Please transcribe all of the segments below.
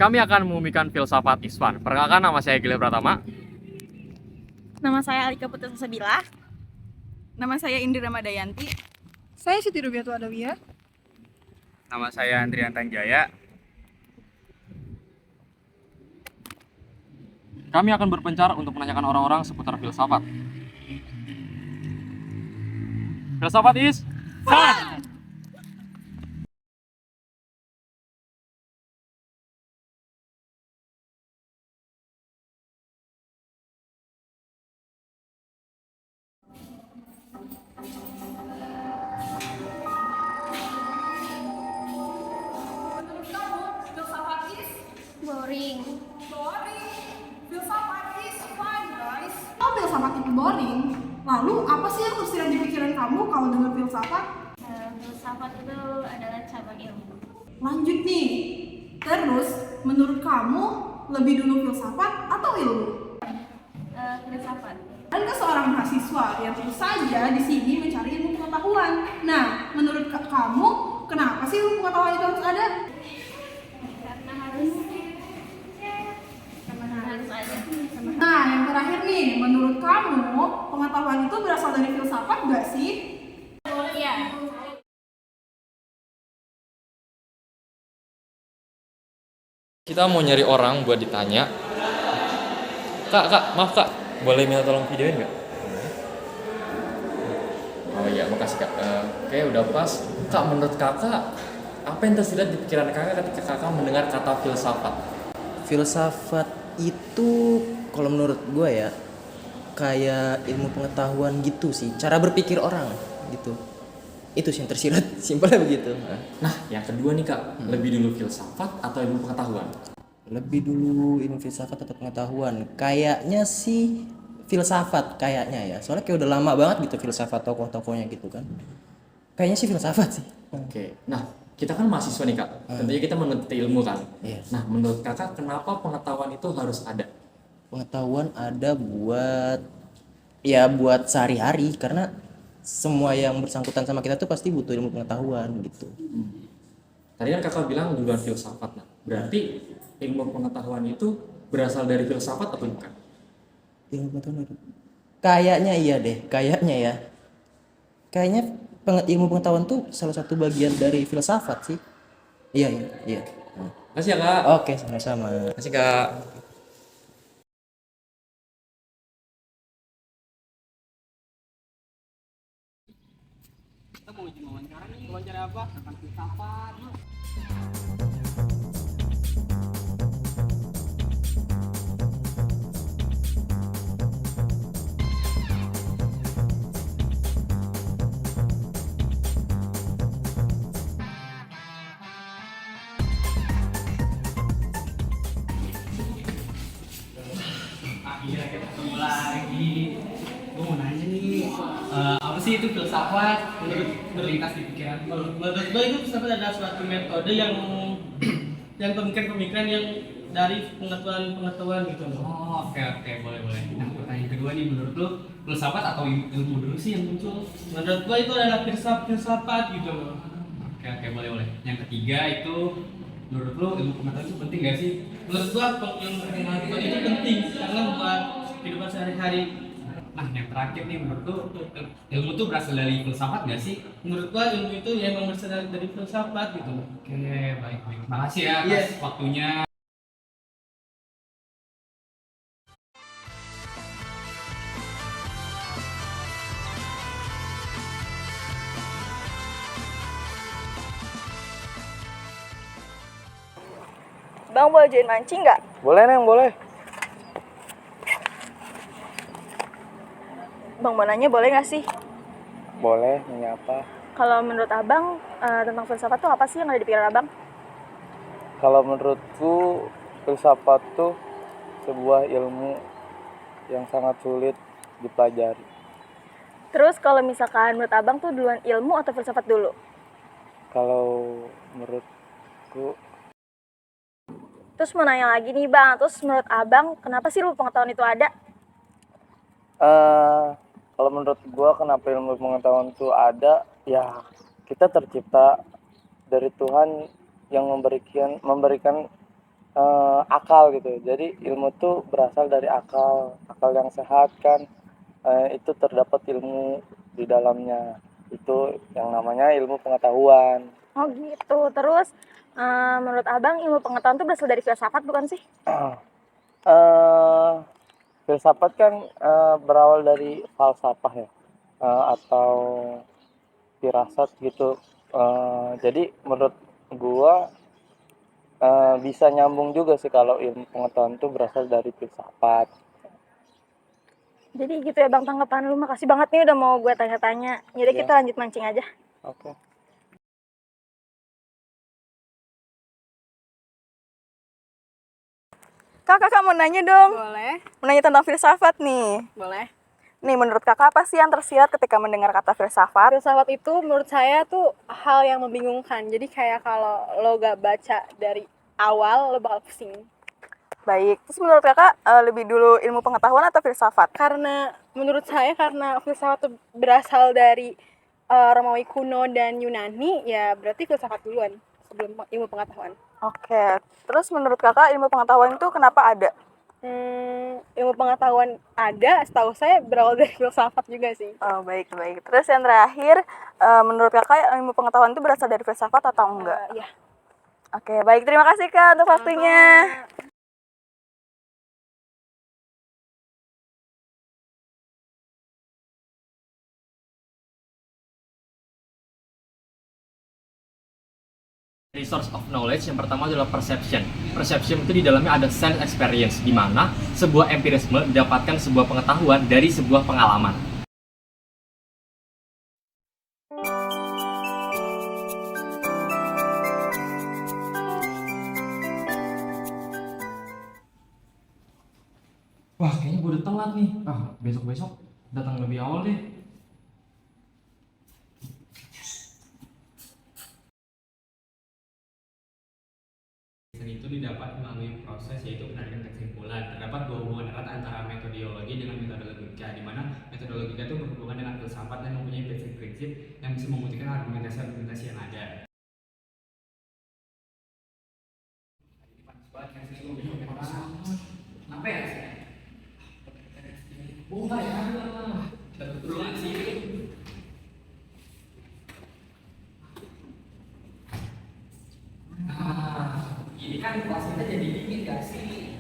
kami akan mengumumkan filsafat Iswan. Perkenalkan, nama saya Gila Pratama. Nama saya Alika Putra Sabila. Nama saya Indri Ramadayanti. Saya Siti Rubiatu Adawiyah. Nama saya Andrian Tanjaya. Kami akan berpencar untuk menanyakan orang-orang seputar filsafat. Filsafat is fun! Menurut kamu, filsafat is Boring. boring. Filsafat is fun, guys. Kalau filsafat itu boring, lalu apa sih yang tersirat di pikiran kamu kalau dengar filsafat? Filsafat itu adalah cabang ilmu. Lanjut nih. Terus, menurut kamu lebih dulu filsafat atau ilmu? Filsafat. Dan ke seorang mahasiswa yang tentu saja di sini mencari ilmu pengetahuan. Nah, menurut kamu, kenapa sih ilmu pengetahuan itu harus ada? Karena harus ada. Nah, yang terakhir nih, menurut kamu, pengetahuan itu berasal dari filsafat gak sih? Iya. Kita mau nyari orang buat ditanya. Kak, maaf kak, boleh minta tolong videoin nggak? Oh iya, makasih kak. Oke, udah pas. Kak, menurut kakak, apa yang tersirat di pikiran kakak ketika kakak mendengar kata filsafat? Filsafat itu kalau menurut gue ya kayak ilmu pengetahuan gitu sih, cara berpikir orang gitu. Itu sih yang tersirat, simpelnya begitu. Nah, yang kedua nih kak, lebih dulu filsafat atau ilmu pengetahuan? Lebih dulu ilmu filsafat atau pengetahuan? Kayaknya sih filsafat kayaknya ya. Soalnya kayak udah lama banget gitu filsafat tokoh-tokohnya gitu kan. Kayaknya sih filsafat sih. Oke, nah kita kan mahasiswa nih kak, tentunya kita menuntut ilmu kan. Iya. Nah, menurut kakak kenapa pengetahuan itu harus ada? Pengetahuan ada buat sehari-hari karena semua yang bersangkutan sama kita tuh pasti butuh ilmu pengetahuan gitu. Tadi kan kakak bilang duluan filsafat, nah berarti ilmu pengetahuan itu berasal dari filsafat atau bukan? Ilmu pengetahuan itu. Kayaknya iya deh, kayaknya ya. Kayaknya ilmu pengetahuan tuh salah satu bagian dari filsafat sih. Iya. Makasih ya kak. Oke, sama-sama. Makasih kak. Kita mau izin wawancara nih. Wawancara apa? Tentang filsafat. Akhirnya kita ketemu lagi. Gue mau nanya nih, apa sih itu filsafat menurut berlintas di pikiran? Menurut gue itu filsafat adalah suatu metode yang pemikiran-pemikiran yang dari pengetahuan gitu loh. Oh, oke, boleh. Nah, pertanyaan kedua nih, menurut lu filsafat atau ilmu dulu sih yang muncul? Menurut gue itu adalah filsafat gitu loh. Oke, boleh. Yang ketiga itu, menurut lu ilmu pengetahuan itu penting gak sih? Menurut gue ilmu pengetahuan itu penting karena buat kehidupan sehari-hari. Nah, yang terakhir nih, menurut lu ilmu itu berasal dari filsafat gak sih? Menurut gue ilmu itu ya emang berasal dari filsafat gitu loh. Oke, baik. Makasih ya atas waktunya. Bang, boleh join mancing nggak? Boleh, Neng, boleh. Bang, mau nanya boleh nggak sih? Boleh, nanya apa? Kalau menurut abang, tentang filsafat tuh apa sih yang ada di pikiran abang? Kalau menurutku, filsafat tuh sebuah ilmu yang sangat sulit dipelajari. Terus kalau misalkan menurut abang tuh duluan ilmu atau filsafat dulu? Kalau menurutku, Terus mau nanya lagi nih bang, terus menurut abang kenapa sih ilmu pengetahuan itu ada? kalau menurut gua kenapa ilmu pengetahuan itu ada, ya kita tercipta dari Tuhan yang memberikan akal gitu. Jadi ilmu tuh berasal dari akal, akal yang sehat kan. Itu terdapat ilmu di dalamnya. Itu yang namanya ilmu pengetahuan. Oh gitu. Terus menurut abang ilmu pengetahuan itu berasal dari filsafat bukan sih? Eh, Filsafat kan berawal dari falsafah ya, atau firasat gitu. Jadi menurut gua bisa nyambung juga sih kalau ilmu pengetahuan itu berasal dari filsafat. Jadi gitu ya bang tanggapan lu. Makasih banget nih udah mau gue tanya-tanya. Jadi Iya. kita lanjut mancing aja. Oke. Kakak mau nanya dong. Boleh, Mau nanya tentang filsafat nih. boleh. Nih menurut kakak apa sih yang tersirat ketika mendengar kata filsafat? Filsafat itu menurut saya tuh hal yang membingungkan. Jadi kayak kalau lo gak baca dari awal, lo bakal pusing. Baik. Terus menurut kakak lebih dulu ilmu pengetahuan atau filsafat? Karena menurut saya karena filsafat itu berasal dari Romawi kuno dan Yunani, ya berarti filsafat duluan sebelum ilmu pengetahuan. Oke. Terus menurut kakak ilmu pengetahuan itu kenapa ada? Ilmu pengetahuan ada, setahu saya berawal dari filsafat juga sih. Oh baik. Terus yang terakhir, menurut kakak ilmu pengetahuan itu berasal dari filsafat atau enggak? Iya. Oke, baik. Terima kasih Kak untuk waktunya. Resource of knowledge yang pertama adalah perception. Perception itu di dalamnya ada sense experience, di mana sebuah empirisme mendapatkan sebuah pengetahuan dari sebuah pengalaman. Wah, kayaknya gue udah telat nih. Besok-besok datang lebih awal deh. Itu didapat melalui proses yaitu penarikan kesimpulan. Terdapat dua hubungan erat antara metodologi dengan metodologika, di mana metodologika itu berhubungan dengan filsafat dan mempunyai prinsip-prinsip yang bisa membuktikan argumentasi-argumentasi yang ada. Kenapa ya? Bukan ya, dapat berulang sih. Ini kan kelas kita jadi dingin gak sih?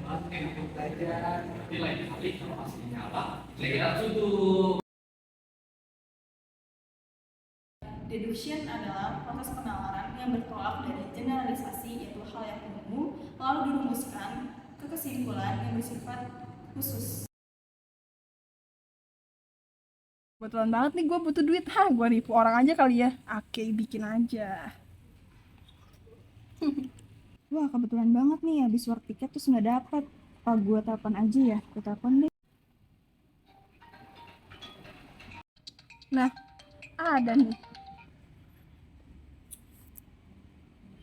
Enak belajar. Tapi lain kali kalau masih nyala, kita tutup. Deduction adalah proses penalaran yang bertolak dari generalisasi, yaitu hal yang umum, lalu dirumuskan ke kesimpulan yang bersifat khusus. Kebetulan banget nih gue butuh duit. Gue nipu orang aja kali ya. Oke, bikin aja. Wah, kebetulan banget nih habis work tiket terus nggak dapat. Apa gue telepon aja ya? Gue telepon deh. Nah, ada nih.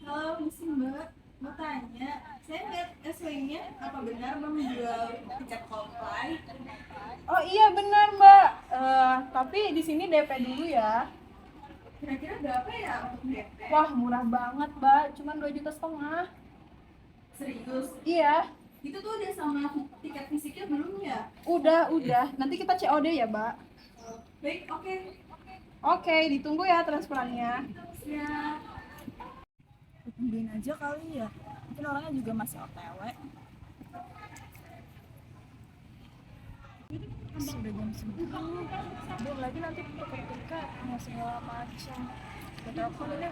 Halo, misi Mbak. Mau tanya, saya lihat SW-nya apa benar menjual tiket Coldplay? Oh iya benar Mbak. Tapi di sini DP dulu ya. Kira-kira berapa ya untuk DP? Wah murah banget Mbak. Cuman 2,5 juta. Serius? Iya. Itu tuh udah sama tiket fisiknya belum ya? Udah. Nanti kita COD ya Mbak. Baik, oke. Oke, ditunggu ya transferannya. Siap. Tungguin aja kali ya. Mungkin orangnya juga masih OTW. Sudah jam 9. Belum lagi nanti tiket mau segala macam. Kita telepon ya.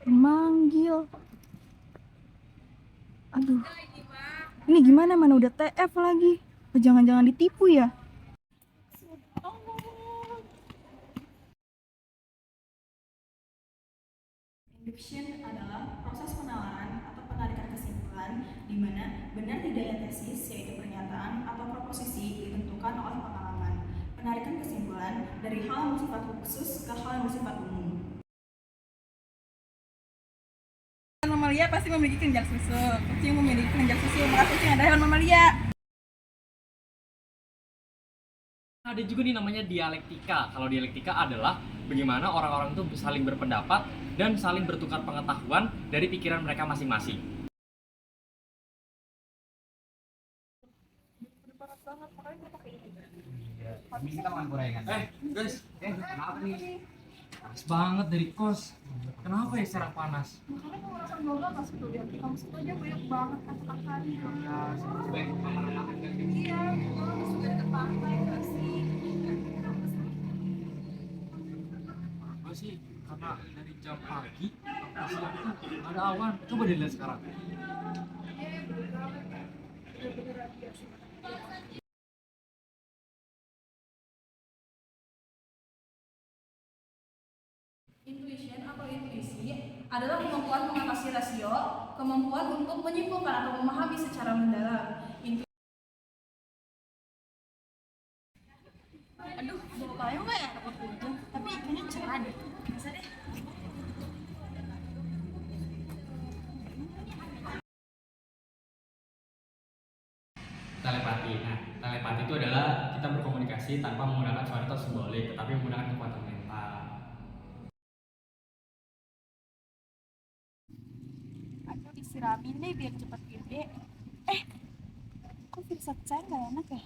Manggil. Aduh. Ini gimana? Mana udah TF lagi? Jangan-jangan ditipu ya? Induction adalah proses penalaran atau penarikan kesimpulan di mana benar tidaknya tesis, yaitu pernyataan atau proposisi ditentukan oleh pengalaman. Penarikan kesimpulan dari hal yang bersifat khusus ke hal yang bersifat umum. Mamalia pasti memiliki kelenjar susu. Kucing memiliki kelenjar susu, maka kucing adalah hewan mamalia. Ada juga nih namanya dialektika. Kalau dialektika adalah bagaimana orang-orang itu saling berpendapat dan saling bertukar pengetahuan dari pikiran mereka masing-masing. Tapi kita makan gorengan. Guys, kenapa nih? Panas banget dari kos. Kenapa ya serang panas? Makanya kalau rasa bola pas tuh lihat di kampus itu aja banyak banget kata-katanya. Sebaik makan kan? Iya, kalau sudah ke pantai nggak sih? Gue sih karena dari jam pagi sampai siang itu ada awan. Coba dilihat sekarang. Iya, bener-bener biasa. Intuition atau intuisi adalah kemampuan mengatasi rasio, kemampuan untuk menyimpulkan atau memahami secara mendalam. Aduh, bawa payung nggak ya takut hujan? Tapi kayaknya cerah deh. Bisa deh. Telepati. Nah, telepati itu adalah kita berkomunikasi tanpa menggunakan suara atau simbolik, tetapi menggunakan kekuatan mental. Aduh, disiramin deh biar cepat gede. Kok filsat saya nggak enak ya?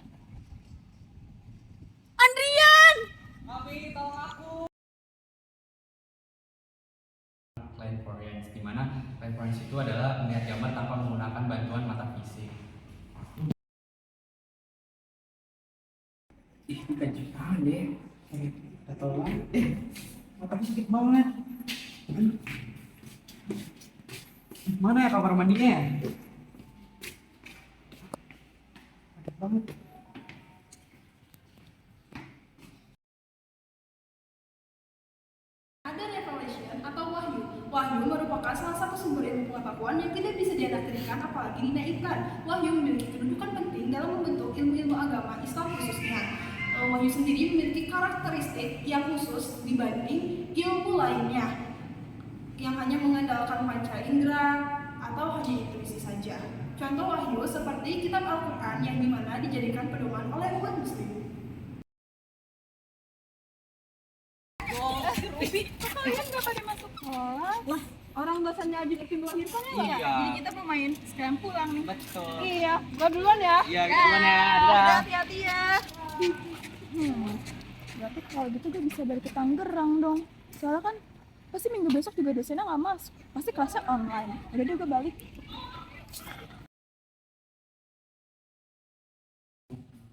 Andrian! Line forensic, di mana line forensic itu adalah melihat gambar tanpa menggunakan bantuan mata fisik. Ih, kenceng banget deh. Udah tau lah. Matanya sakit banget. Mana ya kamar mandinya? Sakit banget. Ada revelation atau wahyu. Wahyu merupakan salah satu sumber ilmu pengetahuan yang tidak bisa dianaktirikan apalagi dinaikkan. Wahyu memiliki kedudukan penting dalam membentuk ilmu-ilmu agama Islam khususnya. Wahyu sendiri memiliki karakteristik yang khusus dibanding ilmu lainnya yang hanya mengandalkan panca indera atau hanya intuisi saja. Contoh wahyu seperti kitab Al-Quran yang dimana dijadikan pedoman oleh umat muslim. Kalian nggak pada masuk sekolah? Lah, orang dosennya aja bikin melahirkan ya? Iya. Jadi kita mau main sekalian pulang nih. Betul. Iya, gua duluan ya. Iya, gitu ya. Udah hati-hati ya. Berarti kalau gitu gue bisa balik ke Tangerang dong. Soalnya kan pasti minggu besok juga dosennya nggak masuk. Pasti kelasnya online. Udah deh gue balik.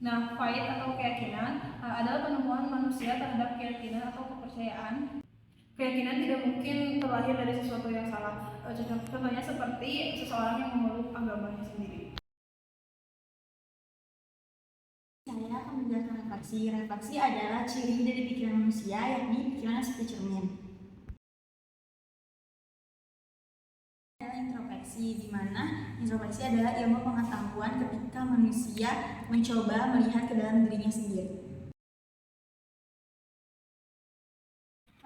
Nah, faith atau keyakinan adalah penemuan manusia terhadap keyakinan atau kepercayaan. Keyakinan tidak mungkin terlahir dari sesuatu yang salah. Contohnya seperti seseorang yang memeluk agamanya sendiri. Saya akan menjelaskan refleksi. Refleksi adalah ciri dari pikiran manusia, yakni pikirannya seperti cermin. Introspeksi, di mana introspeksi adalah ilmu pengetahuan ketika manusia mencoba melihat ke dalam dirinya sendiri.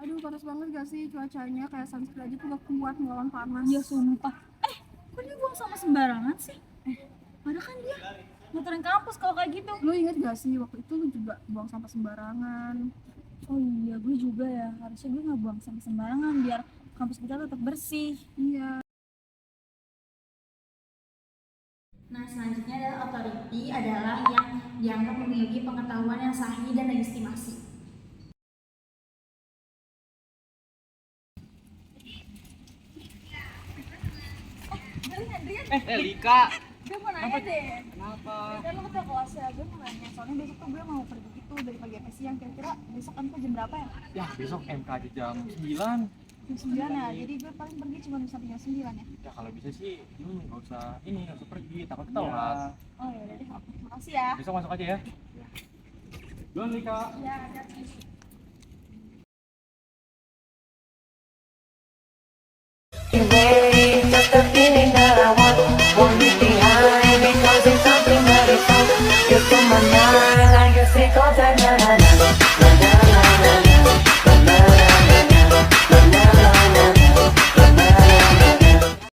Aduh, panas banget gak sih cuacanya? Kayak sunscreen aja tuh gak kuat melawan panas. Ya sumpah. Kok dia buang sama sembarangan sih? Padahal kan dia muterin kampus kalau kayak gitu. Lu inget gak sih waktu itu lu juga buang sampah sembarangan? Oh iya, gue juga ya. Harusnya gue nggak buang sampah sembarangan biar kampus kita tetap bersih. Iya. Nah, selanjutnya adalah authority, adalah yang dianggap memiliki pengetahuan yang sahih dan legitimasi. Lika. Gue mau nanya deh. Kenapa? Kan lo ketua kelas ya, gue mau nanya. Soalnya besok tuh gue mau pergi gitu dari pagi sampai siang. Kira-kira besok kan jam berapa ya? Ya, besok MK aja jam 9. Jam 9 ya, jadi gue paling pergi cuma sampai jam 9 ya. Ya kalau bisa sih, nggak usah pergi, takut telat. Oh ya udah deh, oke. Makasih ya. Besok masuk aja ya. Duluan Lika. Ya, hati-hati. They